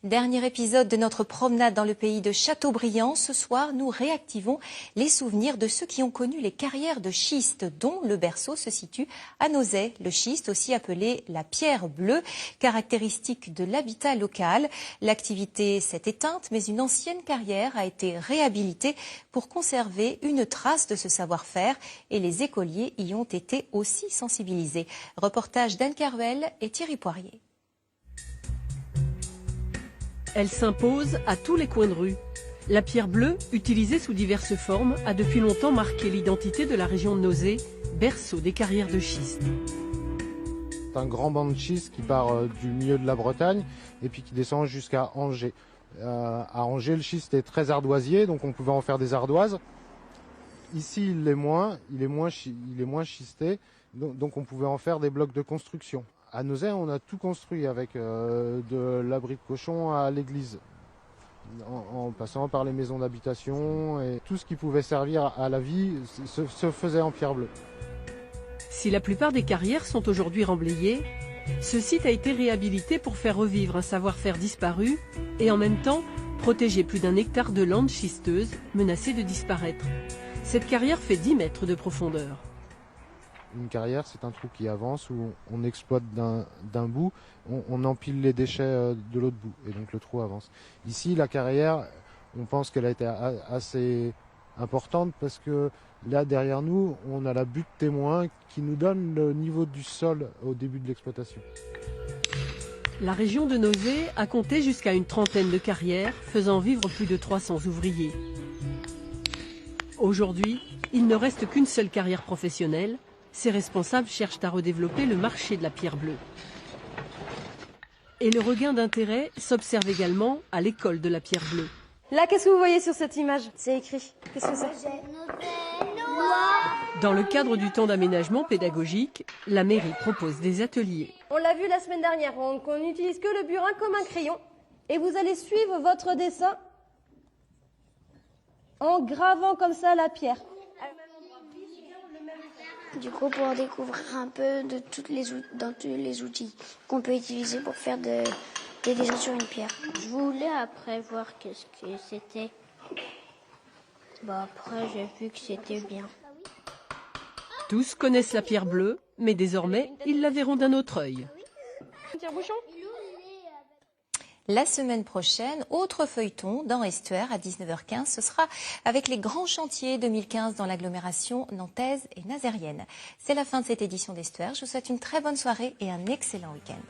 Dernier épisode de notre promenade dans le pays de Châteaubriand. Ce soir, nous réactivons les souvenirs de ceux qui ont connu les carrières de schiste, dont le berceau se situe à Nozay. Le schiste, aussi appelé la pierre bleue, caractéristique de l'habitat local. L'activité s'est éteinte, mais une ancienne carrière a été réhabilitée pour conserver une trace de ce savoir-faire et les écoliers y ont été aussi sensibilisés. Reportage d'Anne Caruel et Thierry Poirier. Elle s'impose à tous les coins de rue. La pierre bleue, utilisée sous diverses formes, a depuis longtemps marqué l'identité de la région de Nozay, berceau des carrières de schiste. C'est un grand banc de schiste qui part du milieu de la Bretagne et puis qui descend jusqu'à Angers. À Angers, le schiste est très ardoisier, donc on pouvait en faire des ardoises. Ici, il est moins schisté, donc on pouvait en faire des blocs de construction. À Nozay, on a tout construit avec de l'abri de cochon à l'église, en passant par les maisons d'habitation et tout ce qui pouvait servir à la vie se faisait en pierre bleue. Si la plupart des carrières sont aujourd'hui remblayées, ce site a été réhabilité pour faire revivre un savoir-faire disparu et en même temps protéger plus d'1 hectare de landes schisteuses menacées de disparaître. Cette carrière fait 10 mètres de profondeur. Une carrière, c'est un trou qui avance où on exploite d'un bout, on empile les déchets de l'autre bout et donc le trou avance. Ici, la carrière, on pense qu'elle a été assez importante parce que là, derrière nous, on a la butte témoin qui nous donne le niveau du sol au début de l'exploitation. La région de Nozay a compté jusqu'à une trentaine de carrières, faisant vivre plus de 300 ouvriers. Aujourd'hui, il ne reste qu'une seule carrière professionnelle. Ses responsables cherchent à redévelopper le marché de la pierre bleue. Et le regain d'intérêt s'observe également à l'école de la pierre bleue. Là, qu'est-ce que vous voyez sur cette image? C'est écrit. Qu'est-ce que c'est? Dans le cadre du temps d'aménagement pédagogique, la mairie propose des ateliers. On l'a vu la semaine dernière, on n'utilise que le burin comme un crayon. Et vous allez suivre votre dessin en gravant comme ça la pierre. Du coup, pour découvrir un peu de tous les outils qu'on peut utiliser pour faire des dessins sur une pierre. Je voulais après voir qu'est-ce que c'était. Après, j'ai vu que c'était bien. Tous connaissent la pierre bleue, mais désormais, ils la verront d'un autre œil. La semaine prochaine, autre feuilleton dans Estuaire à 19h15. Ce sera avec les grands chantiers 2015 dans l'agglomération nantaise et nazérienne. C'est la fin de cette édition d'Estuaire. Je vous souhaite une très bonne soirée et un excellent week-end.